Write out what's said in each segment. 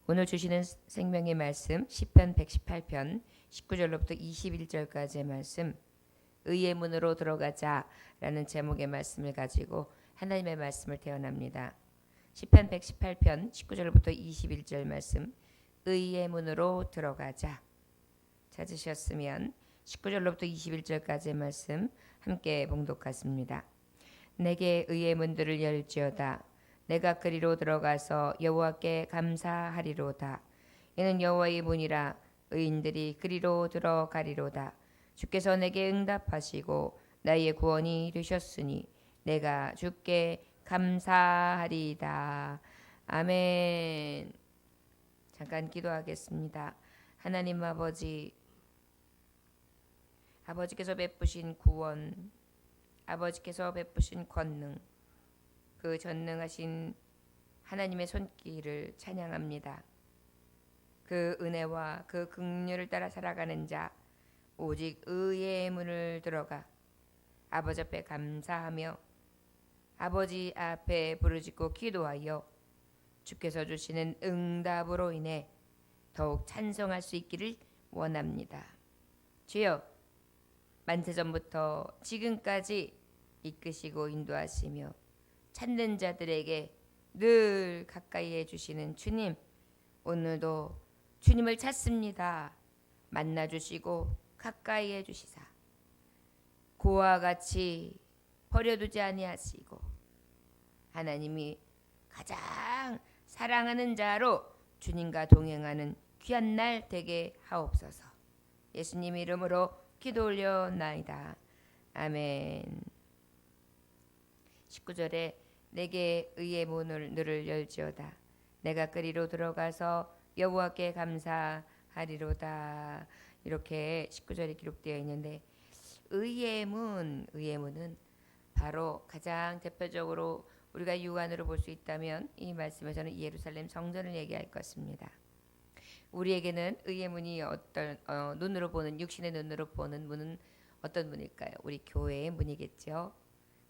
오늘 주시는 생명의 말씀 시편 118편 19절로부터 21절까지의 말씀, 의의 문으로 들어가자라는 제목의 말씀을 가지고 하나님의 말씀을 대언합니다. 시편 118편 19절부터 21절 말씀, 의의 문으로 들어가자. 찾으셨으면 19절로부터 21절까지의 말씀 함께 봉독하십니다. 내게 의의 문들을 열지어다. 내가 그리로 들어가서 여호와께 감사하리로다. 이는 여호와의 문이라. 의인들이 그리로 들어가리로다. 주께서 내게 응답하시고 나의 구원이 되셨으니 내가 주께 감사하리이다. 아멘. 잠깐 기도하겠습니다. 하나님 아버지께서 베푸신 구원, 아버지께서 베푸신 권능, 그 전능하신 하나님의 손길을 찬양합니다. 그 은혜와 그 긍휼을 따라 살아가는 자, 오직 의의 문을 들어가 아버지 앞에 감사하며 아버지 앞에 부르짖고 기도하여 주께서 주시는 응답으로 인해 더욱 찬송할 수 있기를 원합니다. 주여, 만세전부터 지금까지 이끄시고 인도하시며 찾는 자들에게 늘 가까이 해주시는 주님, 오늘도 주님을 찾습니다. 만나주시고 가까이 해주시사 고와 같이 버려두지 아니하시고 하나님이 가장 사랑하는 자로 주님과 동행하는 귀한 날 되게 하옵소서. 예수님 이름으로 기도 올려나이다. 아멘. 19절에 내게 의의 문을 늘 열지어다. 내가 그리로 들어가서 여호와께 감사하리로다. 이렇게 19절에 기록되어 있는데, 의의 문은 바로 가장 대표적으로 우리가 육안으로 볼 수 있다면 이 말씀에서는 예루살렘 성전을 얘기할 것입니다. 우리에게는 의의 문이 눈으로 보는, 육신의 눈으로 보는 문은 어떤 문일까요? 우리 교회의 문이겠죠.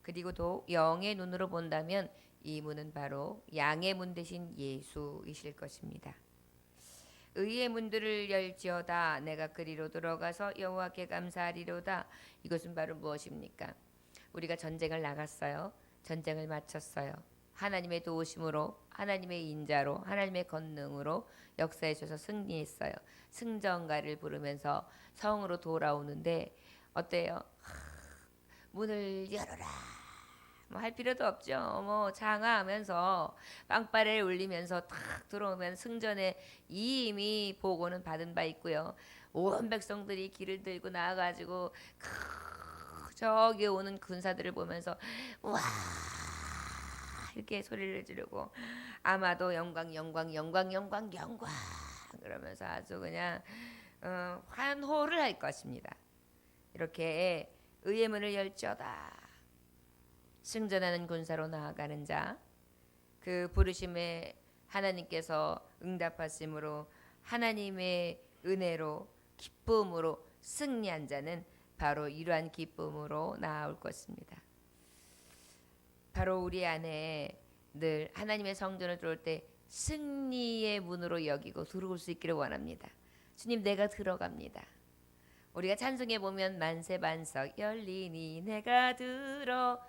그리고 또 영의 눈으로 본다면 이 문은 바로 양의 문 대신 예수이실 것입니다. 의의 문들을 열지어다. 내가 그리로 들어가서 여호와께 감사하리로다. 이것은 바로 무엇입니까? 우리가 전쟁을 나갔어요. 전쟁을 마쳤어요. 하나님의 도우심으로, 하나님의 인자로, 하나님의 권능으로 역사에 있어서 승리했어요. 승전가를 부르면서 성으로 돌아오는데 어때요? 문을 열어라. 뭐 할 필요도 없죠. 뭐 장화하면서 빵빠레를 울리면서 탁 들어오면 승전에 이미 보고는 받은 바 있고요. 온 백성들이 길을 들고 나와가지고 저기 오는 군사들을 보면서 와 이렇게 소리를 지르고 아마도 영광 그러면서 아주 그냥 환호를 할 것입니다. 이렇게 의의 문을 열지어다. 승전하는 군사로 나아가는 자, 그 부르심에 하나님께서 응답하심으로 하나님의 은혜로 기쁨으로 승리한 자는 바로 이러한 기쁨으로 나아올 것입니다. 바로 우리 안에 늘 하나님의 성전을 들어올 때 승리의 문으로 여기고 들어올 수 있기를 원합니다. 주님, 내가 들어갑니다. 우리가 찬송해 보면 만세 반석 열리니 내가 들어갑니다.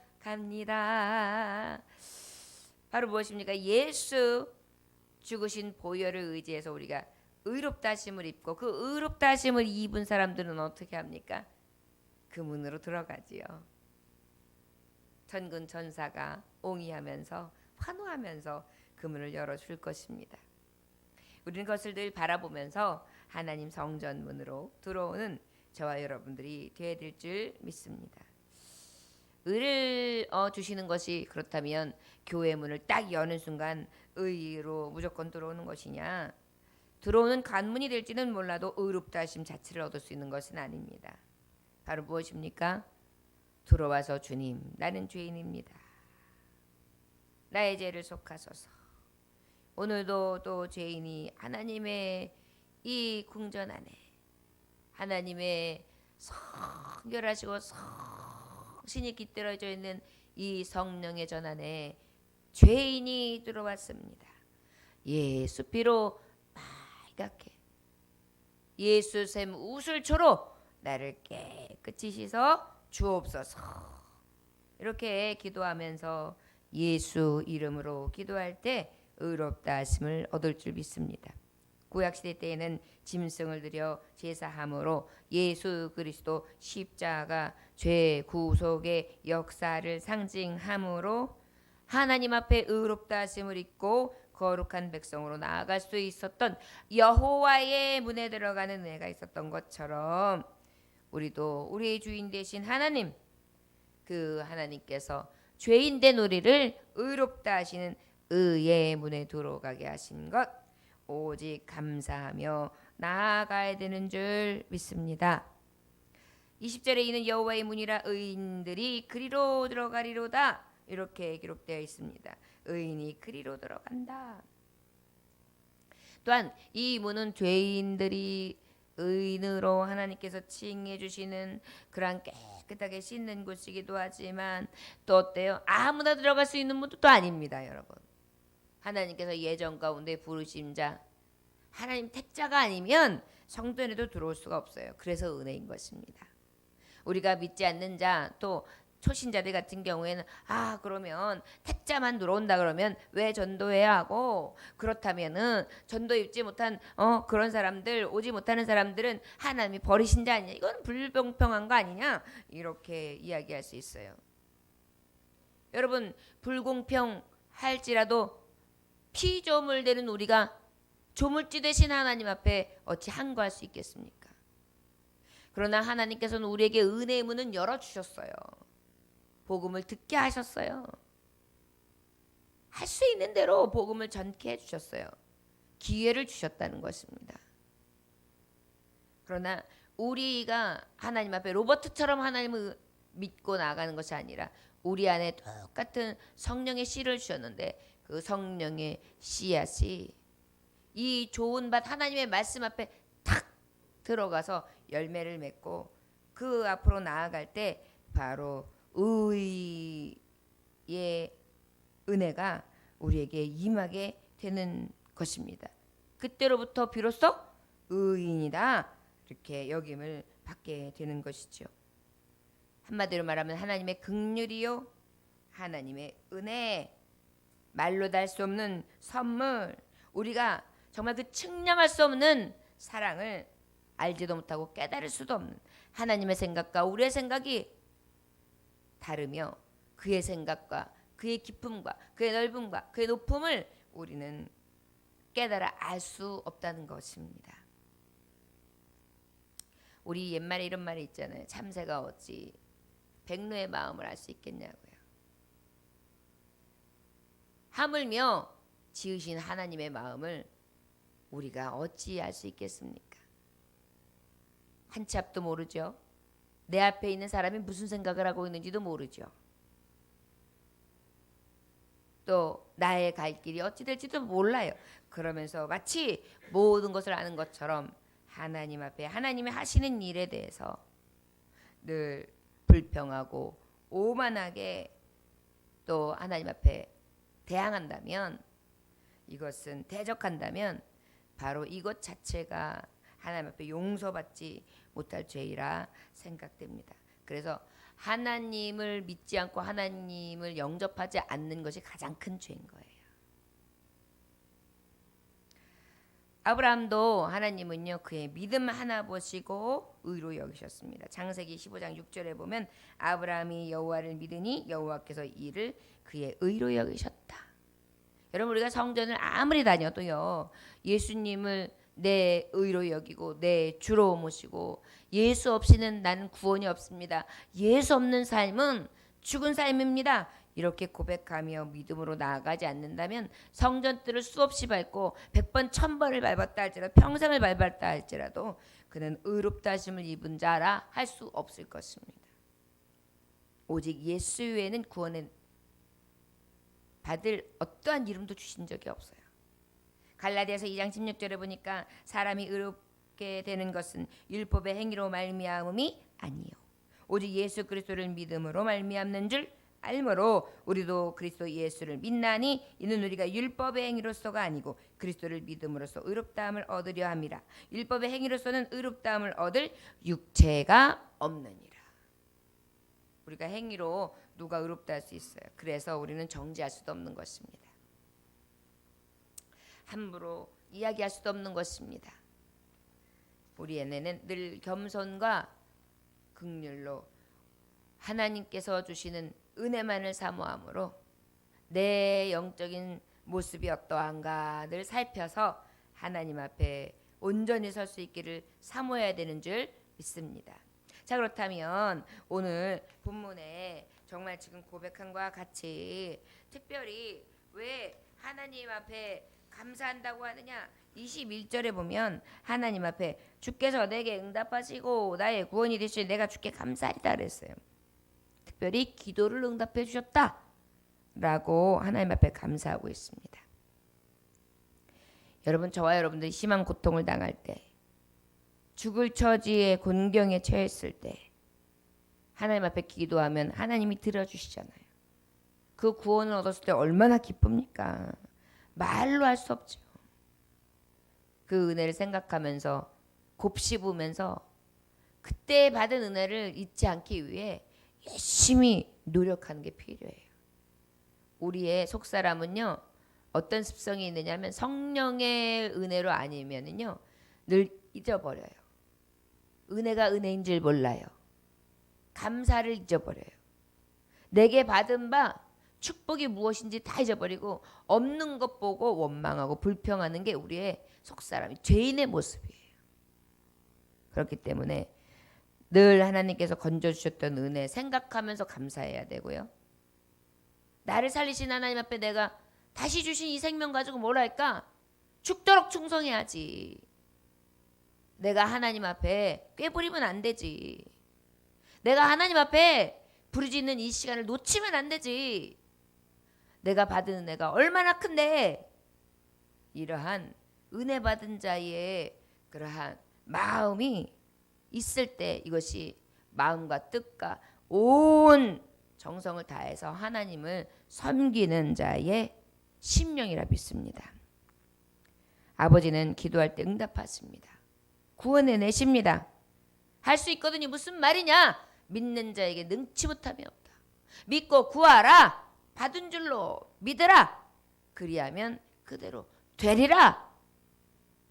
바로 무엇입니까? 예수 죽으신 보혈을 의지해서 우리가 의롭다 하심을 입고 그 의롭다 하심을 입은 사람들은 어떻게 합니까? 그 문으로 들어가지요. 천군 천사가 옹이하면서 환호하면서 그 문을 열어줄 것입니다. 우리는 그것을 늘 바라보면서 하나님 성전 문으로 들어오는 저와 여러분들이 되어야 될 줄 믿습니다. 의를 주시는 것이 그렇다면 교회 문을 딱 여는 순간 의로 무조건 들어오는 것이냐? 들어오는 관문이 될지는 몰라도 의롭다 하심 자체를 얻을 수 있는 것은 아닙니다. 바로 무엇입니까? 들어와서 주님, 나는 죄인입니다. 나의 죄를 속하소서. 오늘도 또 죄인이 하나님의 이 궁전 안에 하나님의 성결하시고 성신이 깃들어져 있는 이 성령의 전 안에 죄인이 들어왔습니다. 예수 피로 심각해. 예수 샘 우슬초로 나를 깨끗이 씻어 주옵소서. 이렇게 기도하면서 예수 이름으로 기도할 때 의롭다 하심을 얻을 줄 믿습니다. 구약시대 때에는 짐승을 들여 제사함으로 예수 그리스도 십자가 죄 구속의 역사를 상징함으로 하나님 앞에 의롭다 하심을 입고 거룩한 백성으로 나아갈 수 있었던 여호와의 문에 들어가는 은혜가 있었던 것처럼 우리도 우리의 주인 되신 하나님, 그 하나님께서 죄인 된 우리를 의롭다 하시는 의의 문에 들어가게 하신 것 오직 감사하며 나아가야 되는 줄 믿습니다. 20절에 이는 여호와의 문이라 의인들이 그리로 들어가리로다 이렇게 기록되어 있습니다. 의인이 그리로 들어간다. 또한 이 문은 죄인들이 의인으로 하나님께서 칭해 주시는 그러한 깨끗하게 씻는 곳이기도 하지만 또 어때요? 아무나 들어갈 수 있는 문도 또 아닙니다, 여러분. 하나님께서 예정 가운데 부르신 자, 하나님 택자가 아니면 성전에도 들어올 수가 없어요. 그래서 은혜인 것입니다. 우리가 믿지 않는 자, 또 초신자들 같은 경우에는 그러면 택자만 들어온다 그러면 왜 전도해야 하고, 그렇다면은 전도 입지 못한 그런 사람들, 오지 못하는 사람들은 하나님이 버리신 자 아니냐, 이건 불공평한 거 아니냐, 이렇게 이야기할 수 있어요. 여러분, 불공평할지라도 피조물되는 우리가 조물주 되신 하나님 앞에 어찌 항거할 수 있겠습니까? 그러나 하나님께서는 우리에게 은혜의 문은 열어주셨어요. 복음을 듣게 하셨어요. 할 수 있는 대로 복음을 전케 해주셨어요. 기회를 주셨다는 것입니다. 그러나 우리가 하나님 앞에 로버트처럼 하나님을 믿고 나가는 것이 아니라 우리 안에 똑같은 성령의 씨를 주셨는데 그 성령의 씨앗이 이 좋은 밭 하나님의 말씀 앞에 탁 들어가서 열매를 맺고 그 앞으로 나아갈 때 바로 의의 은혜가 우리에게 임하게 되는 것입니다. 그때로부터 비로소 의인이다 이렇게 여김을 받게 되는 것이죠. 한마디로 말하면 하나님의 긍휼이요, 하나님의 은혜, 말로 달 수 없는 선물, 우리가 정말 그 측량할 수 없는 사랑을 알지도 못하고 깨달을 수도 없는 하나님의 생각과 우리의 생각이 다르며 그의 생각과 그의 깊음과 그의 넓음과 그의 높음을 우리는 깨달아 알 수 없다는 것입니다. 우리 옛말에 이런 말이 있잖아요. 참새가 어찌 백로의 마음을 알 수 있겠냐고요. 하물며 지으신 하나님의 마음을 우리가 어찌 알 수 있겠습니까? 한 치 앞도 모르죠. 내 앞에 있는 사람이 무슨 생각을 하고 있는지도 모르죠. 또 나의 갈 길이 어찌 될지도 몰라요. 그러면서 마치 모든 것을 아는 것처럼 하나님 앞에 하나님이 하시는 일에 대해서 늘 불평하고 오만하게 또 하나님 앞에 대항한다면, 이것은 대적한다면 바로 이것 자체가 하나님 앞에 용서받지 못할 죄이라 생각됩니다. 그래서 하나님을 믿지 않고 하나님을 영접하지 않는 것이 가장 큰 죄인 거예요. 아브라함도 하나님은요 그의 믿음 하나 보시고 의로 여기셨습니다. 창세기 15장 6절에 보면 아브라함이 여호와를 믿으니 여호와께서 이를 그의 의로 여기셨다. 여러분, 우리가 성전을 아무리 다녀도요 예수님을 내 의로 여기고 내 주로 모시고 예수 없이는 나는 구원이 없습니다. 예수 없는 삶은 죽은 삶입니다. 이렇게 고백하며 믿음으로 나아가지 않는다면 성전들을 수없이 밟고 100번 1000번을 밟았다 할지라도 평생을 밟았다 할지라도 그는 의롭다 하심을 입은 자라 할 수 없을 것입니다. 오직 예수 외에는 구원을 받을 어떠한 이름도 주신 적이 없어요. 갈라디아서 2장 16절에 보니까 사람이 의롭게 되는 것은 율법의 행위로 말미암음이 아니요 오직 예수 그리스도를 믿음으로 말미암는 줄 알므로 우리도 그리스도 예수를 믿나니 이는 우리가 율법의 행위로서가 아니고 그리스도를 믿음으로써 의롭다함을 얻으려 함이라. 율법의 행위로서는 의롭다함을 얻을 육체가 없느니라. 우리가 행위로 누가 의롭다 할 수 있어요. 그래서 우리는 정죄할 수도 없는 것입니다. 함부로 이야기할 수도 없는 것입니다. 우리에게는 늘 겸손과 긍휼로 하나님께서 주시는 은혜만을 사모함으로 내 영적인 모습이 어떠한가 늘 살펴서 하나님 앞에 온전히 설 수 있기를 사모해야 되는 줄 믿습니다. 자, 그렇다면 오늘 본문에 정말 지금 고백한 것과 같이 특별히 왜 하나님 앞에 감사한다고 하느냐? 21절에 보면 하나님 앞에 주께서 내게 응답하시고 나의 구원이 되시니 내가 주께 감사하리다 그랬어요. 특별히 기도를 응답해 주셨다 라고 하나님 앞에 감사하고 있습니다. 여러분, 저와 여러분들이 심한 고통을 당할 때, 죽을 처지에 곤경에 처했을 때 하나님 앞에 기도하면 하나님이 들어주시잖아요. 그 구원을 얻었을 때 얼마나 기쁩니까? 말로 할 수 없죠. 그 은혜를 생각하면서 곱씹으면서 그때 받은 은혜를 잊지 않기 위해 열심히 노력하는 게 필요해요. 우리의 속사람은요, 어떤 습성이 있느냐면 성령의 은혜로 아니면은요 늘 잊어버려요. 은혜가 은혜인 줄 몰라요. 감사를 잊어버려요. 내게 받은 바 축복이 무엇인지 다 잊어버리고 없는 것 보고 원망하고 불평하는 게 우리의 속사람이 죄인의 모습이에요. 그렇기 때문에 늘 하나님께서 건져주셨던 은혜 생각하면서 감사해야 되고요. 나를 살리신 하나님 앞에 내가 다시 주신 이 생명 가지고 뭘 할까? 죽도록 충성해야지. 내가 하나님 앞에 꾀부리면 안 되지. 내가 하나님 앞에 부르짖는 이 시간을 놓치면 안 되지. 내가 받은 은혜가 얼마나 큰데 이러한 은혜 받은 자의 그러한 마음이 있을 때 이것이 마음과 뜻과 온 정성을 다해서 하나님을 섬기는 자의 심령이라 믿습니다. 아버지는 기도할 때 응답하십니다. 구원해 내십니다. 할 수 있거든요. 무슨 말이냐? 믿는 자에게 능치 못함이 없다. 믿고 구하라. 받은 줄로 믿으라. 그리하면 그대로 되리라.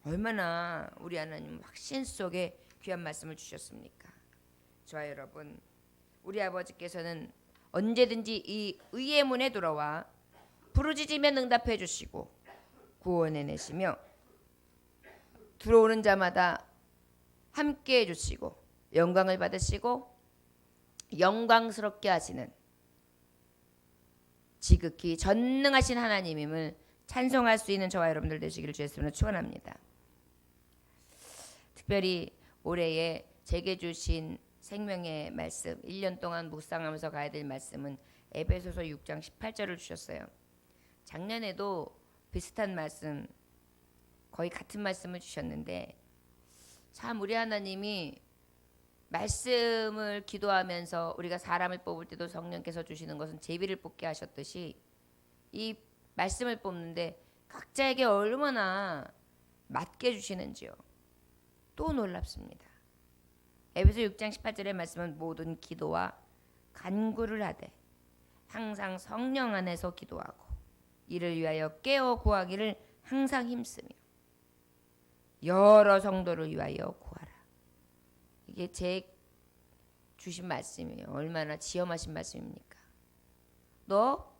얼마나 우리 하나님 확신 속에 귀한 말씀을 주셨습니까? 저와 여러분, 우리 아버지께서는 언제든지 이 의의 문에 들어와 부르짖으면 응답해 주시고 구원해 내시며 들어오는 자마다 함께 해주시고 영광을 받으시고 영광스럽게 하시는 지극히 전능하신 하나님임을 찬송할 수 있는 저와 여러분들 되시기를 주의 이름으로 축원합니다. 특별히 올해에 제게 주신 생명의 말씀 1년 동안 묵상하면서 가야 될 말씀은 에베소서 6장 18절을 주셨어요. 작년에도 비슷한 말씀 거의 같은 말씀을 주셨는데 참 우리 하나님이 말씀을 기도하면서 우리가 사람을 뽑을 때도 성령께서 주시는 것은 제비를 뽑게 하셨듯이 이 말씀을 뽑는데 각자에게 얼마나 맞게 주시는지요. 또 놀랍습니다. 에베소 6장 18절의 말씀은 모든 기도와 간구를 하되 항상 성령 안에서 기도하고 이를 위하여 깨어 구하기를 항상 힘쓰며 여러 성도를 위하여 구하라. 이게 제 주신 말씀이에요. 얼마나 지엄하신 말씀입니까? 너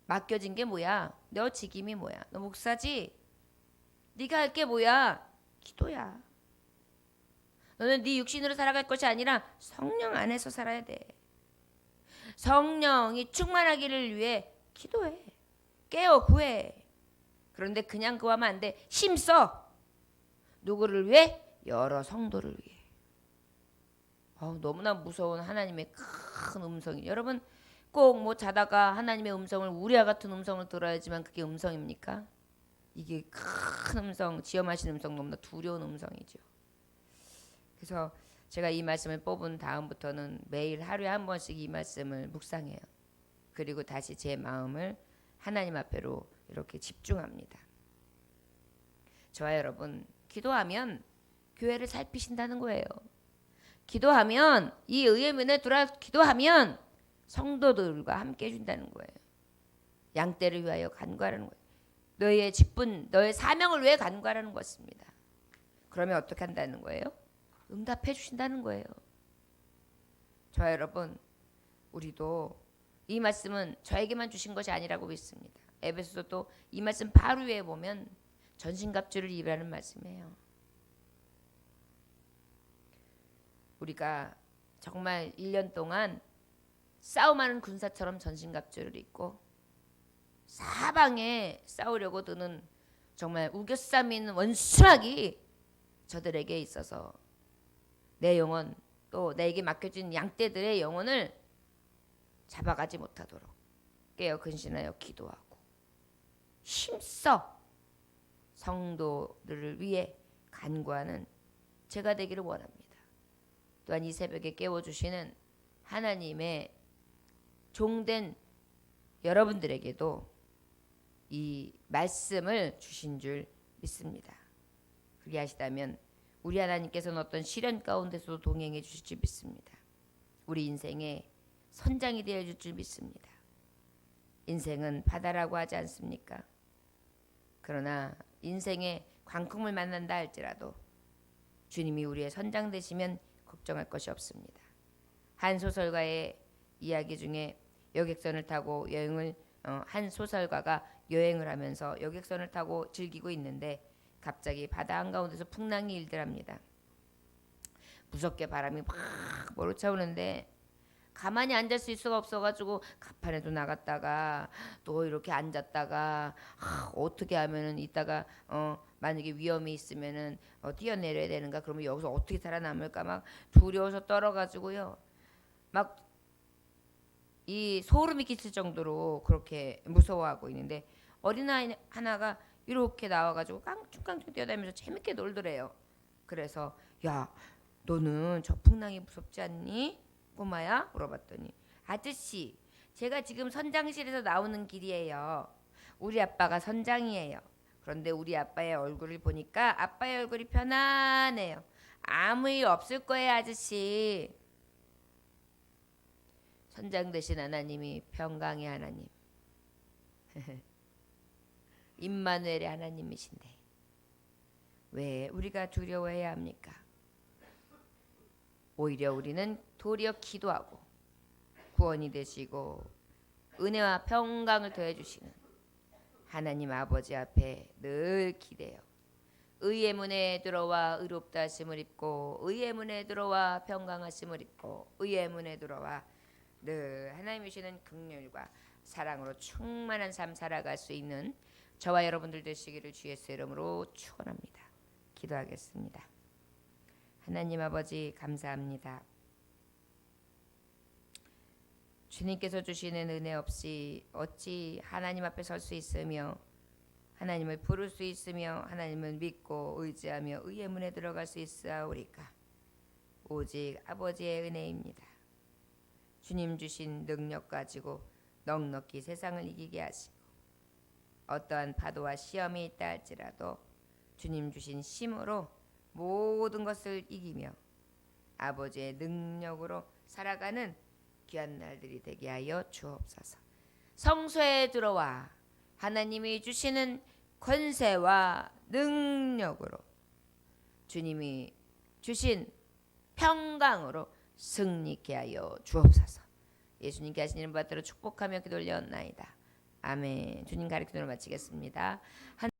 맡겨진 게 뭐야? 너 직임이 뭐야? 너 목사지? 네가 할 게 뭐야? 기도야. 너는 네 육신으로 살아갈 것이 아니라 성령 안에서 살아야 돼. 성령이 충만하기를 위해 기도해. 깨어 구해. 그런데 그냥 구하면 안 돼. 힘써. 누구를 위해? 여러 성도를 위해. 너무나 무서운 하나님의 큰 음성이. 여러분 꼭 뭐 자다가 하나님의 음성을 우리와 같은 음성을 들어야지만 그게 음성입니까? 이게 큰 음성, 지엄하신 음성, 너무나 두려운 음성이죠. 그래서 제가 이 말씀을 뽑은 다음부터는 매일 하루에 한 번씩 이 말씀을 묵상해요. 그리고 다시 제 마음을 하나님 앞에로 이렇게 집중합니다. 저와 여러분, 기도하면 교회를 살피신다는 거예요. 기도하면 이 의의 문에 들어와 기도하면 성도들과 함께 해준다는 거예요. 양떼를 위하여 간구하라는 거예요. 너의 직분, 너의 사명을 위해 간구하라는 것입니다. 그러면 어떻게 한다는 거예요? 응답해 주신다는 거예요. 저와 여러분, 우리도 이 말씀은 저에게만 주신 것이 아니라고 믿습니다. 에베소서도 이 말씀 바로 위에 보면 전신갑주를 입으라는 말씀이에요. 우리가 정말 1년 동안 싸움하는 군사처럼 전신갑주를 입고 사방에 싸우려고 드는 정말 우겨싸민 원수마귀 저들에게 있어서 내 영혼 또 내게 맡겨진 양떼들의 영혼을 잡아가지 못하도록 깨어 근신하여 기도하고 힘써 성도들을 위해 간구하는 제가 되기를 원합니다. 또한 이 새벽에 깨워주시는 하나님의 종된 여러분들에게도 이 말씀을 주신 줄 믿습니다. 그리하시다면 우리 하나님께서는 어떤 시련 가운데서도 동행해 주실 줄 믿습니다. 우리 인생의 선장이 되어 줄 줄 믿습니다. 인생은 바다라고 하지 않습니까? 그러나 인생의 광풍을 만난다 할지라도 주님이 우리의 선장 되시면 걱정할 것이 없습니다. 한 소설가의 이야기 중에 여객선을 타고 한 소설가가 여행을 하면서 여객선을 타고 즐기고 있는데 갑자기 바다 한가운데서 풍랑이 일더랍니다. 무섭게 바람이 막 몰아차오는데 가만히 앉을 수가 없어가지고 갑판에도 나갔다가 또 이렇게 앉았다가 어떻게 하면은 이따가 만약에 위험이 있으면은 뛰어내려야 되는가, 그러면 여기서 어떻게 살아남을까 막 두려워서 떨어가지고요, 막 이 소름이 끼칠 정도로 그렇게 무서워하고 있는데 어린아이 하나가 이렇게 나와가지고 깡충깡충 뛰어다니면서 재밌게 놀더래요. 그래서 야, 너는 저 풍랑이 무섭지 않니? 꼬마야? 물어봤더니 아저씨, 제가 지금 선장실에서 나오는 길이에요. 우리 아빠가 선장이에요. 그런데 우리 아빠의 얼굴을 보니까 아빠의 얼굴이 편안해요. 아무 일 없을 거예요, 아저씨. 선장 되신 하나님이 평강의 하나님, 임마누엘의 하나님이신데 왜 우리가 두려워해야 합니까? 오히려 우리는 도리어 기도하고 구원이 되시고 은혜와 평강을 더해 주시는 하나님 아버지 앞에 늘 기대어 의의 문에 들어와 의롭다 하심을 입고 의의 문에 들어와 평강하심을 입고 의의 문에 들어와 늘 하나님 주시는 긍휼과 사랑으로 충만한 삶 살아갈 수 있는 저와 여러분들 되시기를 주의 이름으로 축원합니다. 기도하겠습니다. 하나님 아버지 감사합니다. 주님께서 주시는 은혜 없이 어찌 하나님 앞에 설 수 있으며 하나님을 부를 수 있으며 하나님을 믿고 의지하며 의의 문에 들어갈 수 있사오리까? 오직 아버지의 은혜입니다. 주님 주신 능력 가지고 넉넉히 세상을 이기게 하시고 어떠한 파도와 시험이 있다 할지라도 주님 주신 힘으로 모든 것을 이기며 아버지의 능력으로 살아가는 귀한 날들이 되게 하여 주옵소서. 성소에 들어와 하나님이 주시는 권세와 능력으로 주님이 주신 평강으로 승리케 하여 주옵소서. 예수님께 하신 이름 받들어 축복하며 기도 올려옵나이다. 아멘. 주님 가르치는 마치겠습니다.